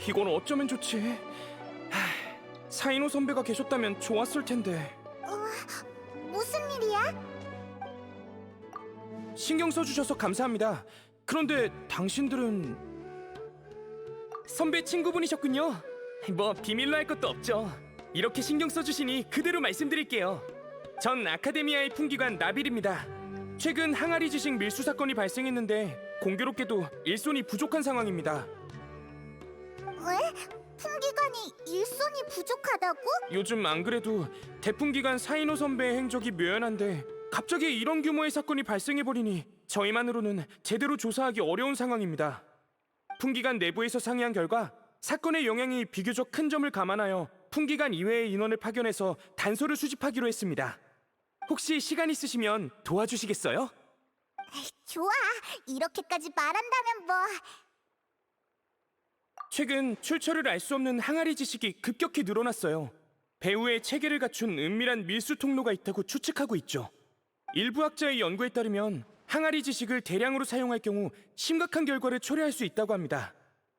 이건 어쩌면 좋지? 사인호 선배가 계셨다면 좋았을 텐데. 무슨 일이야? 신경 써주셔서 감사합니다. 그런데 당신들은... 선배 친구분이셨군요. 뭐 비밀로 할 것도 없죠. 이렇게 신경 써주시니 그대로 말씀드릴게요. 전 아카데미아의 풍기관 나빌입니다. 최근 항아리 지식 밀수 사건이 발생했는데 공교롭게도 일손이 부족한 상황입니다. 왜? 풍기관이 일손이 부족하다고? 요즘 안 그래도 대풍기관 사인호 선배의 행적이 묘연한데 갑자기 이런 규모의 사건이 발생해버리니 저희만으로는 제대로 조사하기 어려운 상황입니다. 풍기관 내부에서 상의한 결과 사건의 영향이 비교적 큰 점을 감안하여 풍기관 이외의 인원을 파견해서 단서를 수집하기로 했습니다. 혹시 시간 있으시면 도와주시겠어요? 좋아, 이렇게까지 말한다면 뭐. 최근 출처를 알 수 없는 항아리 지식이 급격히 늘어났어요. 배후에 체계를 갖춘 은밀한 밀수 통로가 있다고 추측하고 있죠. 일부 학자의 연구에 따르면 항아리 지식을 대량으로 사용할 경우 심각한 결과를 초래할 수 있다고 합니다.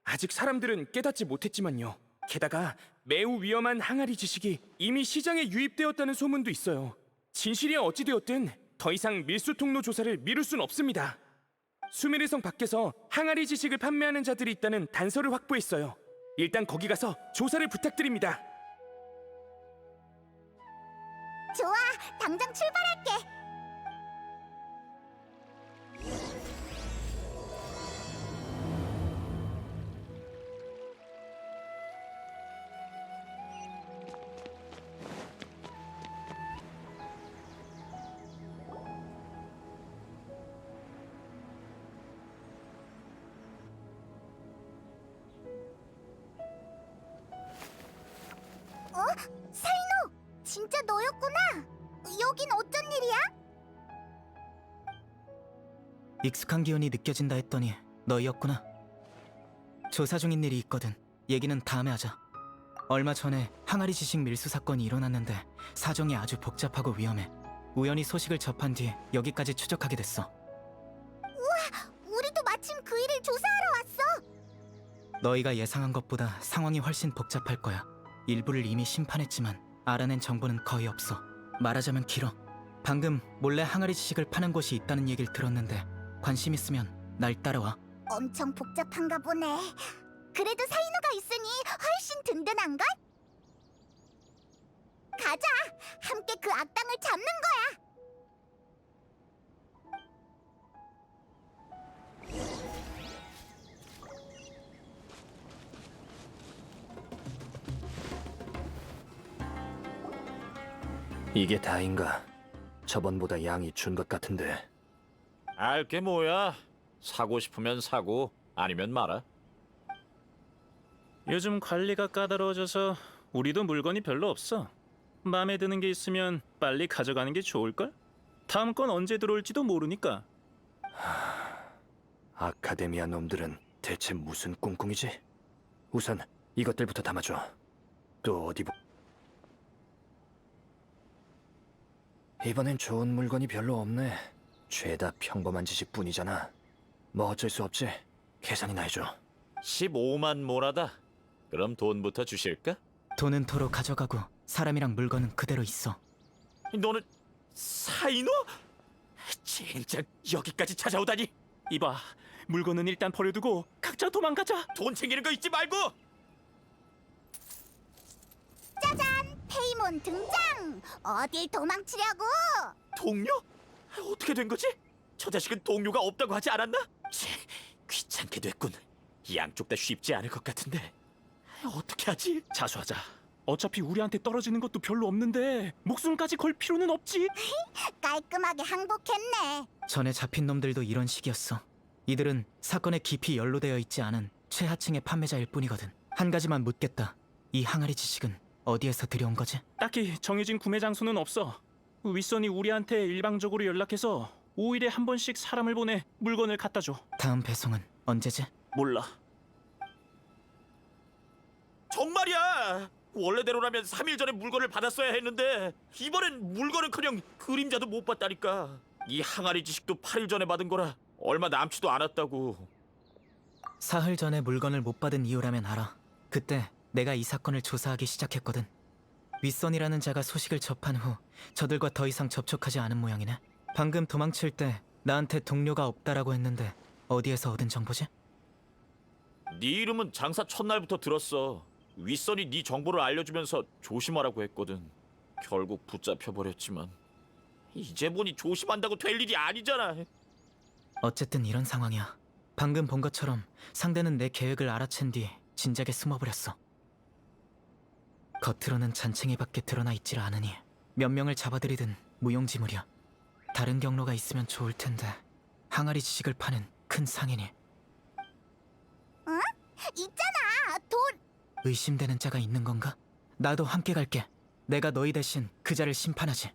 아직 사람들은 깨닫지 못했지만요. 게다가 매우 위험한 항아리 지식이 이미 시장에 유입되었다는 소문도 있어요. 진실이 어찌되었든 더 이상 밀수 통로 조사를 미룰 순 없습니다. 수메르성 밖에서 항아리 지식을 판매하는 자들이 있다는 단서를 확보했어요. 일단 거기 가서 조사를 부탁드립니다. 좋아, 당장 출발할게. 사인호! 진짜 너였구나! 여긴 어쩐 일이야? 익숙한 기운이 느껴진다 했더니 너희였구나. 조사 중인 일이 있거든. 얘기는 다음에 하자. 얼마 전에 항아리 지식 밀수 사건이 일어났는데 사정이 아주 복잡하고 위험해. 우연히 소식을 접한 뒤 여기까지 추적하게 됐어. 우리도 마침 그 일을 조사하러 왔어! 너희가 예상한 것보다 상황이 훨씬 복잡할 거야. 일부를 이미 심판했지만 알아낸 정보는 거의 없어. 말하자면 길어. 방금 몰래 항아리 지식을 파는 곳이 있다는 얘기를 들었는데 관심 있으면 날 따라와. 엄청 복잡한가 보네. 그래도 사인호가 있으니 훨씬 든든한걸? 가자! 함께 그 악당을 잡는 거야! 이게 다인가? 저번보다 양이 준 것 같은데. 알게 뭐야. 사고 싶으면 사고 아니면 말아. 요즘 관리가 까다로워져서 우리도 물건이 별로 없어. 마음에 드는 게 있으면 빨리 가져가는 게 좋을걸? 다음 건 언제 들어올지도 모르니까. 아카데미아 놈들은 대체 무슨 꿍꿍이지? 우선 이것들부터 담아줘. 또 어디 이번엔 좋은 물건이 별로 없네. 죄다 평범한 지식뿐이잖아. 뭐 어쩔 수 없지. 계산이나 해줘. 15만 모라다. 그럼 돈부터 주실까? 돈은 도로 가져가고 사람이랑 물건은 그대로 있어. 너는 사인호? 진짜 여기까지 찾아오다니. 이봐, 물건은 일단 버려두고 각자 도망가자. 돈 챙기는 거 잊지 말고. 짜잔! 페이몬 등장! 어딜 도망치려고! 동료? 어떻게 된 거지? 저 자식은 동료가 없다고 하지 않았나? 귀찮게 됐군. 양쪽 다 쉽지 않을 것 같은데 어떻게 하지? 자수하자. 어차피 우리한테 떨어지는 것도 별로 없는데 목숨까지 걸 필요는 없지. 깔끔하게 항복했네. 전에 잡힌 놈들도 이런 식이었어. 이들은 사건에 깊이 연루되어 있지 않은 최하층의 판매자일 뿐이거든. 한 가지만 묻겠다. 이 항아리 지식은 어디에서 들여온 거지? 딱히 정해진 구매 장소는 없어. 윗선이 우리한테 일방적으로 연락해서 5일에 한 번씩 사람을 보내 물건을 갖다 줘. 다음 배송은 언제지? 몰라. 정말이야. 원래대로라면 3일 전에 물건을 받았어야 했는데 이번엔 물건은커녕 그림자도 못 봤다니까. 이 항아리 지식도 8일 전에 받은 거라 얼마 남지도 않았다고. 사흘 전에 물건을 못 받은 이유라면 알아. 그때 내가 이 사건을 조사하기 시작했거든. 윗선이라는 자가 소식을 접한 후 저들과 더 이상 접촉하지 않은 모양이네. 방금 도망칠 때 나한테 동료가 없다라고 했는데 어디에서 얻은 정보지? 네 이름은 장사 첫날부터 들었어. 윗선이 네 정보를 알려주면서 조심하라고 했거든. 결국 붙잡혀버렸지만 이제 보니 조심한다고 될 일이 아니잖아. 어쨌든 이런 상황이야. 방금 본 것처럼 상대는 내 계획을 알아챈 뒤 진작에 숨어버렸어. 겉으로는 잔챙이밖에 드러나 있질 않으니 몇 명을 잡아들이든 무용지물이야. 다른 경로가 있으면 좋을 텐데 항아리 지식을 파는 큰 상인이 있잖아, 돌. 의심되는 자가 있는 건가? 나도 함께 갈게. 내가 너희 대신 그 자를 심판하지.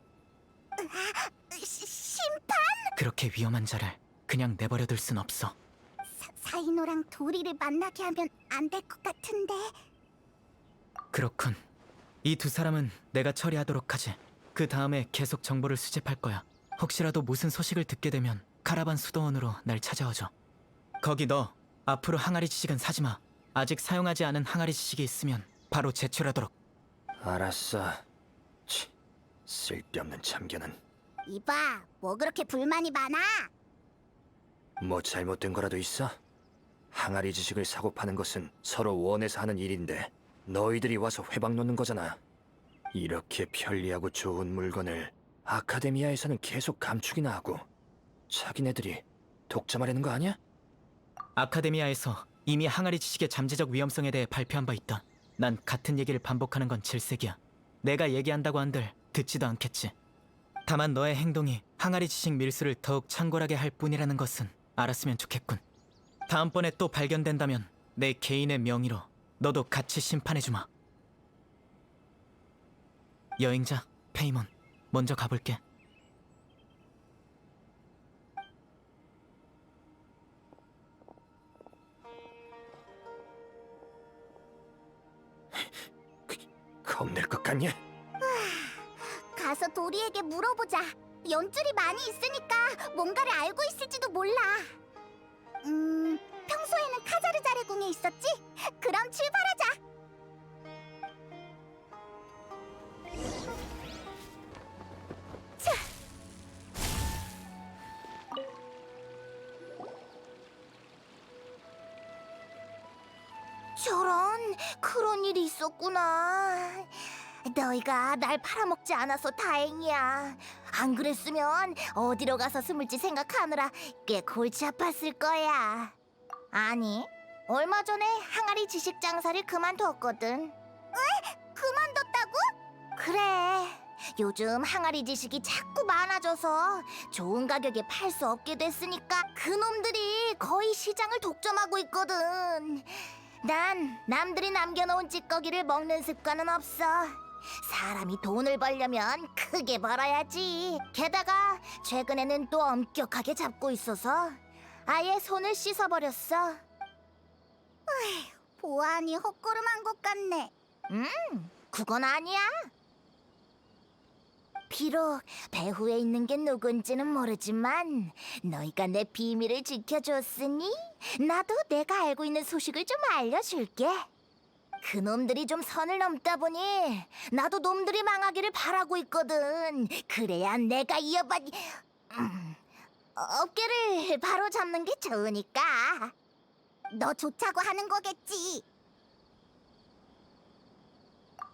심판? 그렇게 위험한 자를 그냥 내버려둘 순 없어. 사이노랑 도리를 만나게 하면 안 될 것 같은데. 그렇군. 이 두 사람은 내가 처리하도록 하지. 그 다음에 계속 정보를 수집할 거야. 혹시라도 무슨 소식을 듣게 되면 카라반 수도원으로 날 찾아와줘. 거기 너 앞으로 항아리 지식은 사지 마. 아직 사용하지 않은 항아리 지식이 있으면 바로 제출하도록. 알았어. 치, 쓸데없는 참견은. 이봐, 뭐 그렇게 불만이 많아? 뭐 잘못된 거라도 있어? 항아리 지식을 사고 파는 것은 서로 원해서 하는 일인데 너희들이 와서 회방 놓는 거잖아. 이렇게 편리하고 좋은 물건을 아카데미아에서는 계속 감추기나 하고 자기네들이 독점하려는 거 아니야? 아카데미아에서 이미 항아리 지식의 잠재적 위험성에 대해 발표한 바 있다. 난 같은 얘기를 반복하는 건 질색이야. 내가 얘기한다고 한들 듣지도 않겠지. 다만 너의 행동이 항아리 지식 밀수를 더욱 창궐하게 할 뿐이라는 것은 알았으면 좋겠군. 다음번에 또 발견된다면 내 개인의 명의로 너도 같이 심판해주마. 여행자 페이몬, 먼저 가볼게. 겁낼 것 같냐? 가서 도리에게 물어보자. 연줄이 많이 있으니까 뭔가를 알고 있을지도 몰라. 평소에는 카자르자르 궁에 있었지? 그럼 출발하자. 자. 저런, 그런 일이 있었구나. 너희가 날 팔아먹지 않아서 다행이야. 안 그랬으면 어디로 가서 숨을지 생각하느라 꽤 골치 아팠을 거야. 아니, 얼마 전에 항아리 지식 장사를 그만뒀거든. 왜? 그만뒀다고? 그래. 요즘 항아리 지식이 자꾸 많아져서 좋은 가격에 팔 수 없게 됐으니까 그놈들이 거의 시장을 독점하고 있거든. 난 남들이 남겨놓은 찌꺼기를 먹는 습관은 없어. 사람이 돈을 벌려면 크게 벌어야지. 게다가 최근에는 또 엄격하게 잡고 있어서 아예 손을 씻어버렸어. 보안이 헛걸음한 것 같네. 그건 아니야. 비록 배후에 있는 게 누군지는 모르지만 너희가 내 비밀을 지켜줬으니 나도 내가 알고 있는 소식을 좀 알려줄게. 그놈들이 좀 선을 넘다 보니 나도 놈들이 망하기를 바라고 있거든. 그래야 내가 이어받... 어깨를 바로 잡는 게 좋으니까. 너 좋자고 하는 거겠지.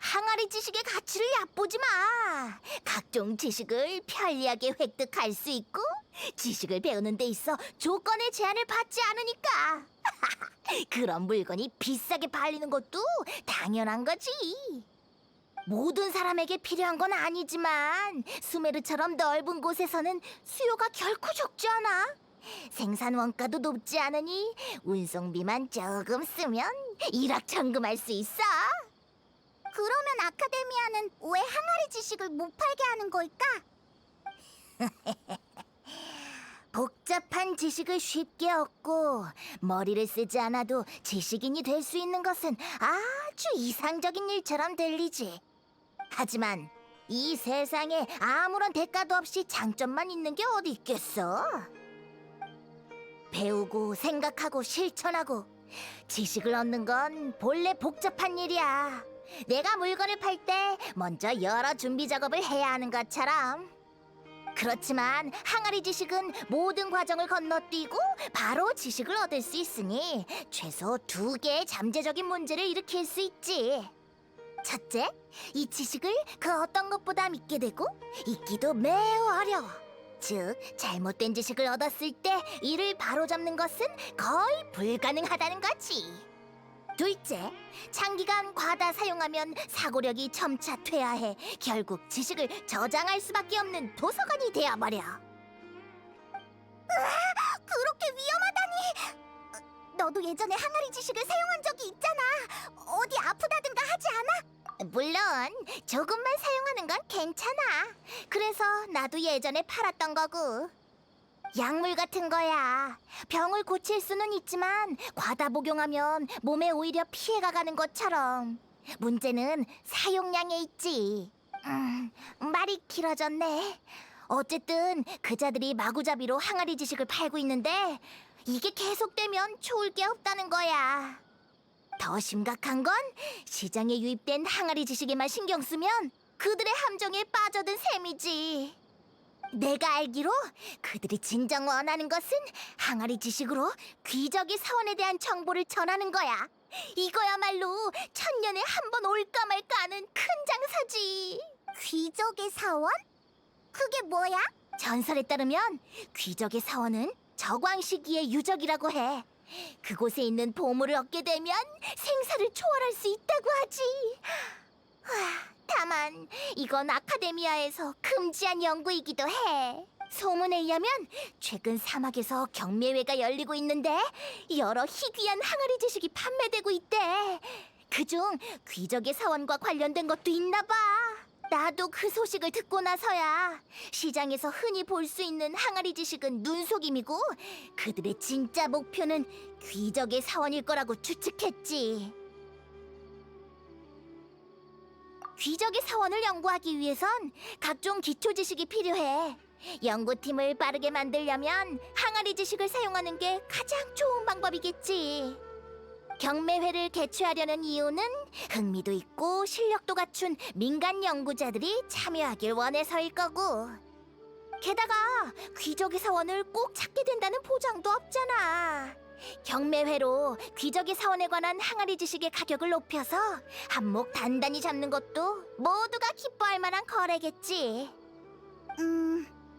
항아리 지식의 가치를 얕보지 마. 각종 지식을 편리하게 획득할 수 있고 지식을 배우는 데 있어 조건의 제한을 받지 않으니까. 그런 물건이 비싸게 팔리는 것도 당연한 거지. 모든 사람에게 필요한 건 아니지만 수메르처럼 넓은 곳에서는 수요가 결코 적지 않아. 생산 원가도 높지 않으니 운송비만 조금 쓰면 일확천금할 수 있어. 그러면 아카데미아는 왜 항아리 지식을 못 팔게 하는 걸까? 복잡한 지식을 쉽게 얻고 머리를 쓰지 않아도 지식인이 될 수 있는 것은 아주 이상적인 일처럼 들리지. 하지만 이 세상에 아무런 대가도 없이 장점만 있는 게 어디 있겠어? 배우고 생각하고 실천하고 지식을 얻는 건 본래 복잡한 일이야. 내가 물건을 팔 때 먼저 여러 준비 작업을 해야 하는 것처럼. 그렇지만 항아리 지식은 모든 과정을 건너뛰고 바로 지식을 얻을 수 있으니 최소 2개의 잠재적인 문제를 일으킬 수 있지. 첫째, 이 지식을 그 어떤 것보다 믿게 되고 잊기도 매우 어려워. 즉, 잘못된 지식을 얻었을 때 이를 바로잡는 것은 거의 불가능하다는 거지. 둘째, 장기간 과다 사용하면 사고력이 점차 퇴화해 결국 지식을 저장할 수밖에 없는 도서관이 되어버려. 그렇게 위험하다니! 너도 예전에 항아리 지식을 사용한 적이 있잖아. 어디 아프다든가 하지 않아? 물론 조금만 사용하는 건 괜찮아. 그래서 나도 예전에 팔았던 거고. 약물 같은 거야. 병을 고칠 수는 있지만 과다 복용하면 몸에 오히려 피해가 가는 것처럼. 문제는 사용량에 있지. 말이 길어졌네. 어쨌든 그자들이 마구잡이로 항아리 지식을 팔고 있는데 이게 계속되면 좋을 게 없다는 거야. 더 심각한 건 시장에 유입된 항아리 지식에만 신경 쓰면 그들의 함정에 빠져든 셈이지. 내가 알기로 그들이 진정 원하는 것은 항아리 지식으로 귀적의 사원에 대한 정보를 전하는 거야. 이거야말로 천년에 한 번 올까 말까 하는 큰 장사지. 귀적의 사원? 그게 뭐야? 전설에 따르면 귀적의 사원은 적왕 시기의 유적이라고 해. 그곳에 있는 보물을 얻게 되면 생사를 초월할 수 있다고 하지. 다만 이건 아카데미아에서 금지한 연구이기도 해. 소문에 의하면 최근 사막에서 경매회가 열리고 있는데 여러 희귀한 항아리 지식이 판매되고 있대. 그중 귀적의 사원과 관련된 것도 있나 봐. 나도 그 소식을 듣고 나서야 시장에서 흔히 볼 수 있는 항아리 지식은 눈속임이고 그들의 진짜 목표는 귀적의 사원일 거라고 추측했지. 귀적의 사원을 연구하기 위해선 각종 기초 지식이 필요해. 연구팀을 빠르게 만들려면 항아리 지식을 사용하는 게 가장 좋은 방법이겠지. 경매회를 개최하려는 이유는 흥미도 있고 실력도 갖춘 민간 연구자들이 참여하길 원해서일 거고. 게다가 귀적의 사원을 꼭 찾게 된다는 보장도 없잖아. 경매회로 귀적의 사원에 관한 항아리 지식의 가격을 높여서 한몫 단단히 잡는 것도 모두가 기뻐할 만한 거래겠지.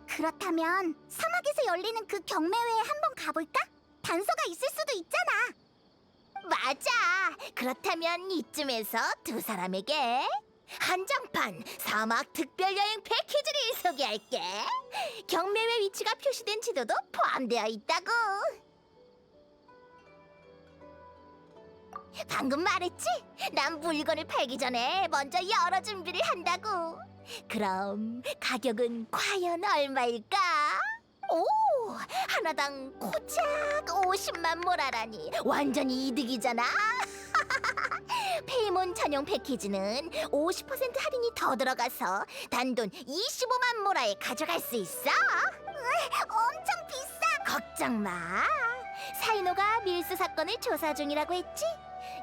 그렇다면 사막에서 열리는 그 경매회에 한번 가볼까? 단서가 있을 수도 있잖아. 맞아. 그렇다면 이쯤에서 두 사람에게 한정판 사막 특별여행 패키지를 소개할게. 경매회 위치가 표시된 지도도 포함되어 있다고. 방금 말했지? 난 물건을 팔기 전에 먼저 여러 준비를 한다고. 그럼 가격은 과연 얼마일까? 오, 하나당 고작 50만 모라라니 완전히 이득이잖아. 페이몬 전용 패키지는 50% 할인이 더 들어가서 단돈 25만 모라에 가져갈 수 있어. 엄청 비싸. 걱정 마. 사이노가 밀수 사건을 조사 중이라고 했지?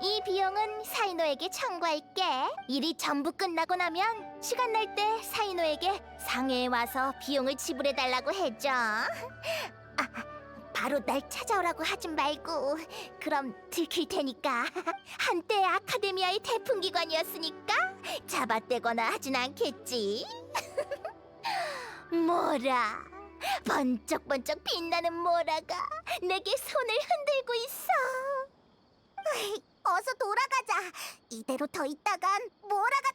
이 비용은 사이노에게 청구할게. 일이 전부 끝나고 나면 시간 날 때 사이노에게 상해에 와서 비용을 지불해달라고 해줘. 바로 날 찾아오라고 하진 말고. 그럼 들킬 테니까. 한때 아카데미아의 태풍기관이었으니까 잡아떼거나 하진 않겠지. 모라, 번쩍번쩍 빛나는 모라가 내게 손을 흔들고 있어. 어서 돌아가자. 이대로 더 있다간 모라가